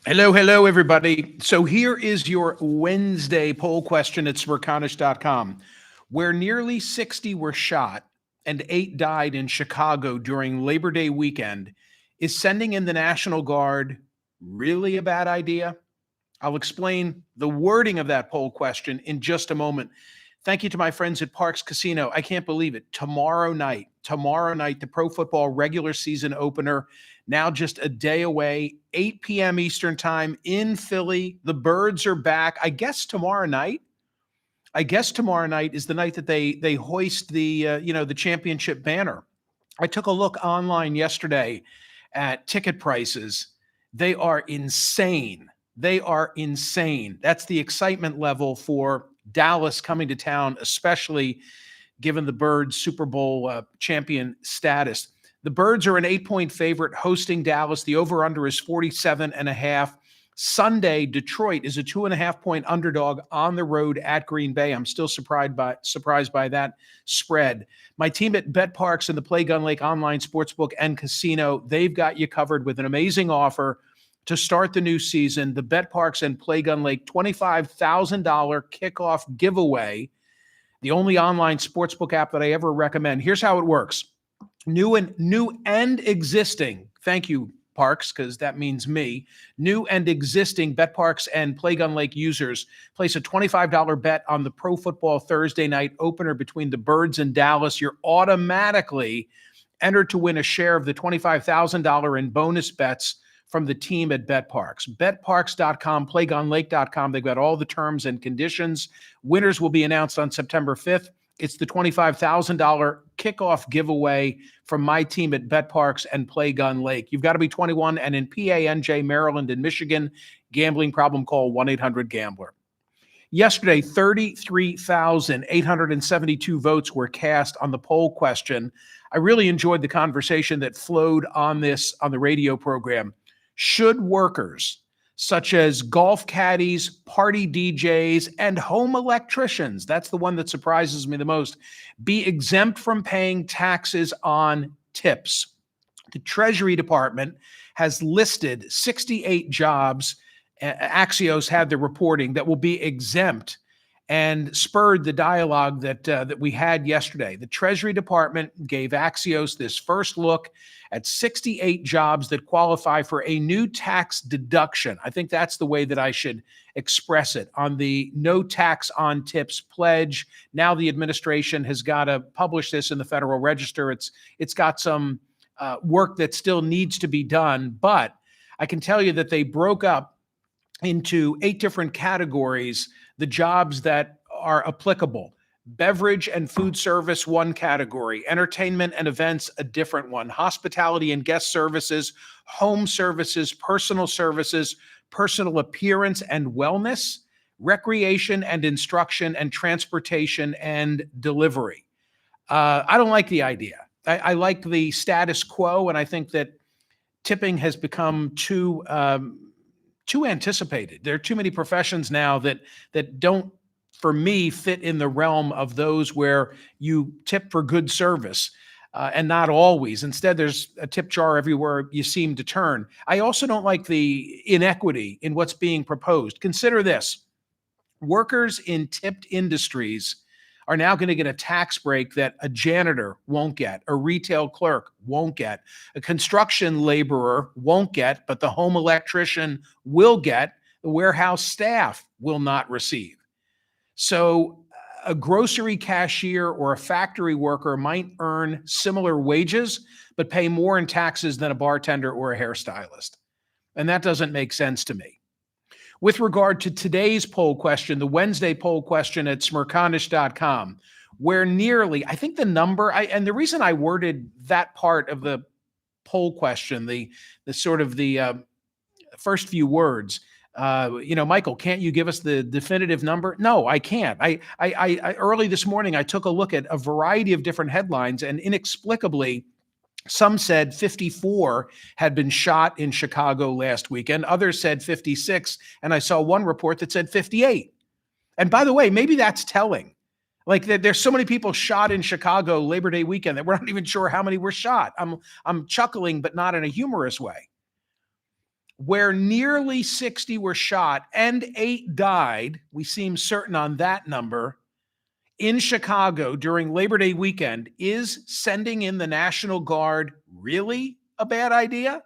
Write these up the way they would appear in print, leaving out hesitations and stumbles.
Hello, hello, everybody. So here is your Wednesday poll question at Smerconish.com. Where nearly 60 were shot and 8 died in Chicago during Labor Day weekend, is sending in the National Guard really a bad idea? I'll explain the wording of that poll question in just a moment. Thank you to my friends at Parks Casino. I can't believe it. Tomorrow night, the pro football regular season opener, now just a day away, 8 p.m. Eastern time in Philly. The Birds are back. I guess tomorrow night is the night that they hoist the championship banner. I took a look online yesterday at ticket prices. They are insane. They are insane. That's the excitement level for Dallas coming to town, especially given the Birds Super Bowl champion status. The Birds are an 8-point favorite hosting Dallas. The over-under is 47.5. Sunday, Detroit is a 2.5-point underdog on the road at Green Bay. I'm still surprised by that spread. My team at BetParks and the Play Gun Lake online sportsbook and casino, they've got you covered with an amazing offer to start the new season. The BetParks and Play Gun Lake $25,000 kickoff giveaway, the only online sportsbook app that I ever recommend. Here's how it works. New and existing. Thank you, Parks, because that means me. New and existing BetParks and Play Gun Lake users place a $25 bet on the Pro Football Thursday night opener between the Birds and Dallas. You're automatically entered to win a share of the $25,000 in bonus bets from the team at BetParks. BetParks.com, PlayGunLake.com. They've got all the terms and conditions. Winners will be announced on September 5th. It's the $25,000 kickoff giveaway from my team at BetParks and Play Gun Lake. You've got to be 21 and in PA, NJ, Maryland, and Michigan. Gambling problem, call 1-800-GAMBLER. Yesterday, 33,872 votes were cast on the poll question. I really enjoyed the conversation that flowed on the radio program. Should workers such as golf caddies, party DJs, and home electricians, that's the one that surprises me the most, be exempt from paying taxes on tips? The Treasury Department has listed 68 jobs. Axios had the reporting that will be exempt and spurred the dialogue that we had yesterday. The Treasury Department gave Axios this first look at 68 jobs that qualify for a new tax deduction. I think that's the way that I should express it. On the no tax on tips pledge, now the administration has got to publish this in the Federal Register. It's got some work that still needs to be done, but I can tell you that they broke up into 8 different categories the jobs that are applicable. Beverage and food service, one category. Entertainment and events, a different one. Hospitality and guest services, home services, personal appearance and wellness, recreation and instruction, and transportation and delivery. I don't like the idea. I like the status quo, and I think that tipping has become too anticipated. There are too many professions now that don't, for me, fit in the realm of those where you tip for good service, and not always. Instead, there's a tip jar everywhere you seem to turn. I also don't like the inequity in what's being proposed. Consider this. Workers in tipped industries are now going to get a tax break that a janitor won't get, a retail clerk won't get, a construction laborer won't get, but the home electrician will get, the warehouse staff will not receive. So a grocery cashier or a factory worker might earn similar wages, but pay more in taxes than a bartender or a hairstylist. And that doesn't make sense to me. With regard to today's poll question, the Wednesday poll question at Smerconish.com, where nearly, I think the number, and the reason I worded that part of the poll question, the sort of the first few words, Michael, can't you give us the definitive number? No, I can't. I early this morning, I took a look at a variety of different headlines, and inexplicably, some said 54 had been shot in Chicago last weekend. Others said 56. And I saw one report that said 58. And by the way, maybe that's telling. Like there's so many people shot in Chicago Labor Day weekend that we're not even sure how many were shot. I'm chuckling, but not in a humorous way. where nearly 60 were shot and 8 died, we seem certain on that number, in Chicago during Labor Day weekend, is sending in the National Guard really a bad idea?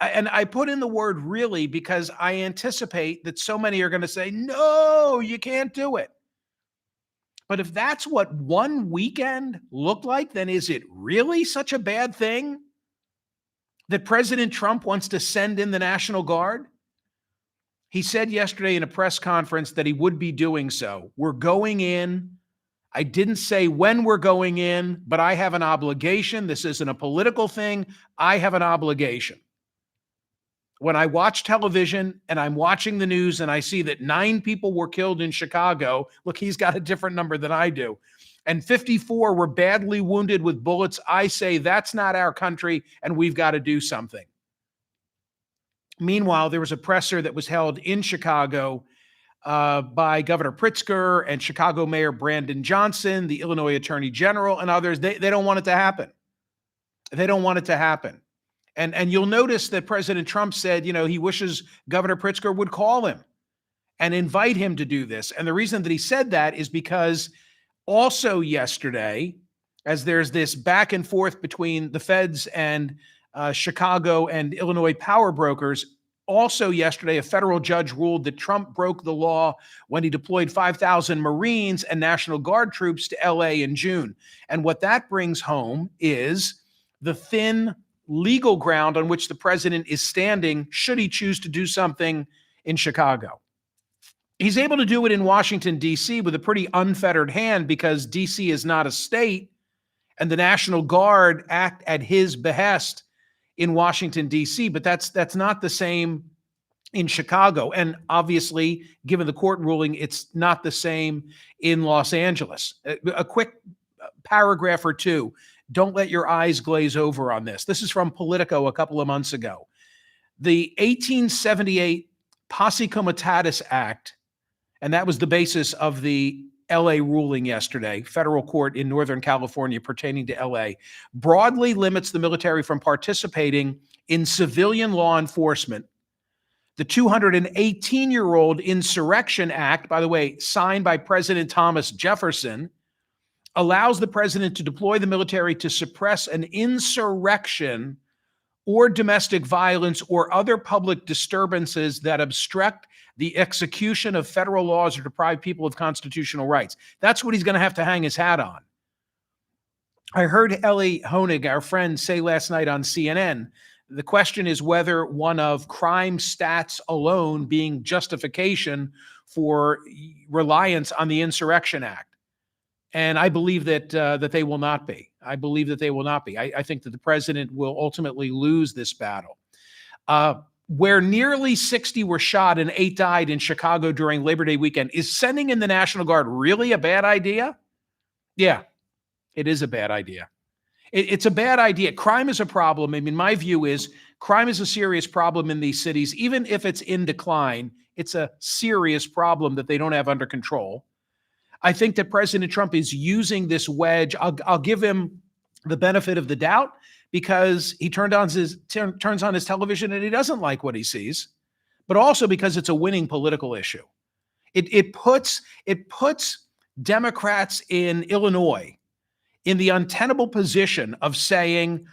And I put in the word really because I anticipate that so many are going to say, no, you can't do it. But if that's what one weekend looked like, then is it really such a bad thing that President Trump wants to send in the National Guard? He said yesterday in a press conference that he would be doing so. We're going in. I didn't say when we're going in, but I have an obligation. This isn't a political thing. I have an obligation. When I watch television and I'm watching the news and I see that 9 people were killed in Chicago, look, he's got a different number than I do, and 54 were badly wounded with bullets, I say that's not our country and we've got to do something. Meanwhile, there was a presser that was held in Chicago by Governor Pritzker and Chicago Mayor Brandon Johnson, the Illinois Attorney General, and others. They don't want it to happen. They don't want it to happen. And you'll notice that President Trump said, he wishes Governor Pritzker would call him and invite him to do this. And the reason that he said that is because also yesterday, as there's this back and forth between the feds and Chicago and Illinois power brokers, also yesterday, a federal judge ruled that Trump broke the law when he deployed 5,000 Marines and National Guard troops to LA in June. And what that brings home is the thin legal ground on which the president is standing should he choose to do something in Chicago. He's able to do it in Washington, D.C. with a pretty unfettered hand because D.C. is not a state and the National Guard act at his behest in Washington, D.C., but that's not the same in Chicago. And obviously, given the court ruling, it's not the same in Los Angeles. A quick paragraph or two. Don't let your eyes glaze over on this. This is from Politico a couple of months ago. The 1878 Posse Comitatus Act, and that was the basis of the LA ruling yesterday, federal court in Northern California pertaining to LA, broadly limits the military from participating in civilian law enforcement. The 218-year-old Insurrection Act, by the way, signed by President Thomas Jefferson, allows the president to deploy the military to suppress an insurrection or domestic violence or other public disturbances that obstruct the execution of federal laws or deprive people of constitutional rights. That's what he's going to hang his hat on. I heard Ellie Honig, our friend, say last night on CNN, the question is whether one of crime stats alone being justification for reliance on the Insurrection Act. And I believe that they will not be. I believe that they will not be. I think that the president will ultimately lose this battle. Where nearly 60 were shot and 8 died in Chicago during Labor Day weekend, is sending in the National Guard really a bad idea? Yeah, it is a bad idea. It's a bad idea. Crime is a problem. I mean, my view is crime is a serious problem in these cities. Even if it's in decline, it's a serious problem that they don't have under control. I think that President Trump is using this wedge. I'll give him the benefit of the doubt because he turns on his television and he doesn't like what he sees, but also because it's a winning political issue. It puts Democrats in Illinois in the untenable position of saying,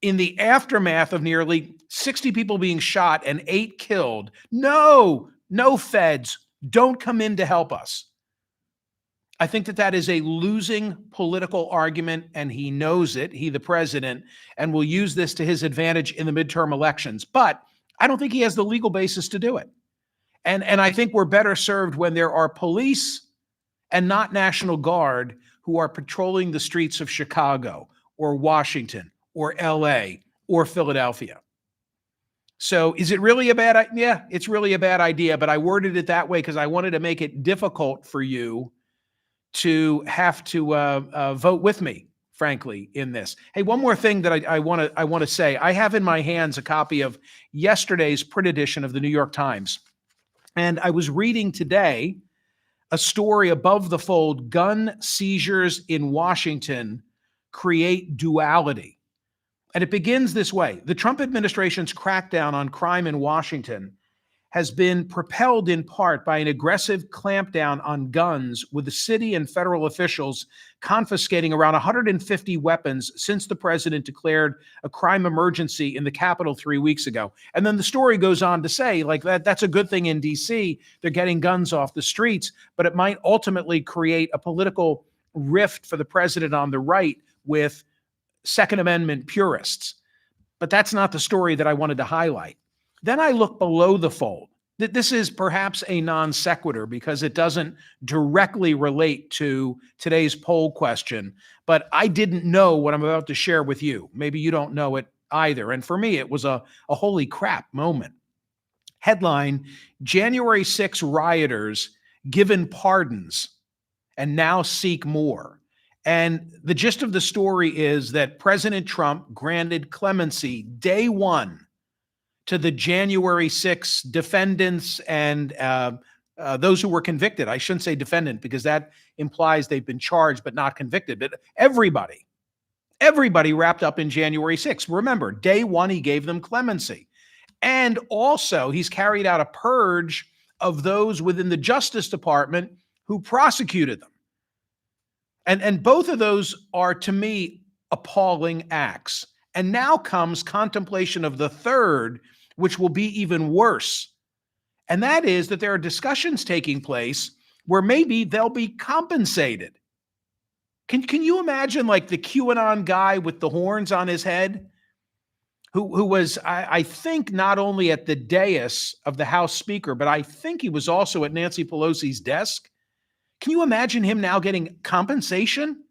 in the aftermath of nearly 60 people being shot and 8 killed, no feds, don't come in to help us. I think that is a losing political argument, and he knows it, he the president, and will use this to his advantage in the midterm elections. But I don't think he has the legal basis to do it. And I think we're better served when there are police and not National Guard who are patrolling the streets of Chicago or Washington or LA or Philadelphia. So is it really a bad idea? Yeah, it's really a bad idea, but I worded it that way because I wanted to make it difficult for you to have to vote with me, frankly, in this. Hey, one more thing that I want to say. I have in my hands a copy of yesterday's print edition of the New York Times. And I was reading today a story above the fold, gun seizures in Washington create duality. And it begins this way. The Trump administration's crackdown on crime in Washington has been propelled in part by an aggressive clampdown on guns, with the city and federal officials confiscating around 150 weapons since the president declared a crime emergency in the Capitol 3 weeks ago. And then the story goes on to say, like, that's a good thing in DC. They're getting guns off the streets, but it might ultimately create a political rift for the president on the right with Second Amendment purists. But that's not the story that I wanted to highlight. Then I look below the fold. This is perhaps a non sequitur because it doesn't directly relate to today's poll question, but I didn't know what I'm about to share with you. Maybe you don't know it either. And for me, it was a holy crap moment. Headline: January 6 rioters given pardons and now seek more. And the gist of the story is that President Trump granted clemency day one to the January 6 defendants and those who were convicted. I shouldn't say defendant because that implies they've been charged but not convicted. But everybody wrapped up in January 6. Remember, day one, he gave them clemency. And also, he's carried out a purge of those within the Justice Department who prosecuted them. And both of those are, to me, appalling acts. And now comes contemplation of the third, which will be even worse. And that is that there are discussions taking place where maybe they'll be compensated. Can you imagine, like, the QAnon guy with the horns on his head, who was, I think, not only at the dais of the House Speaker, but I think he was also at Nancy Pelosi's desk? Can you imagine him now getting compensation?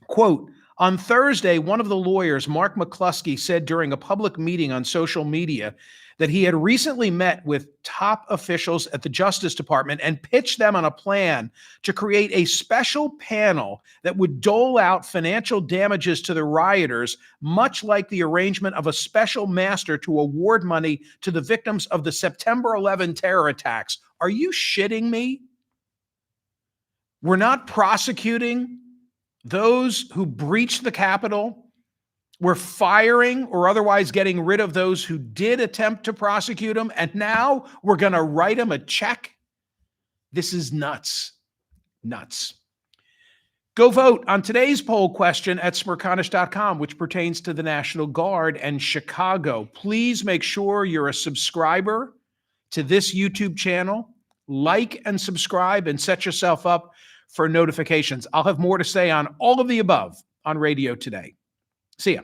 Quote, on Thursday, one of the lawyers, Mark McCluskey, said during a public meeting on social media that he had recently met with top officials at the Justice Department and pitched them on a plan to create a special panel that would dole out financial damages to the rioters, much like the arrangement of a special master to award money to the victims of the September 11 terror attacks. Are you shitting me? We're not prosecuting those who breached the Capitol. We're firing or otherwise getting rid of those who did attempt to prosecute them. And now we're going to write them a check. This is nuts. Nuts. Go vote on today's poll question at Smerconish.com, which pertains to the National Guard and Chicago. Please make sure you're a subscriber to this YouTube channel. Like and subscribe and set yourself up for notifications. I'll have more to say on all of the above on radio today. See ya.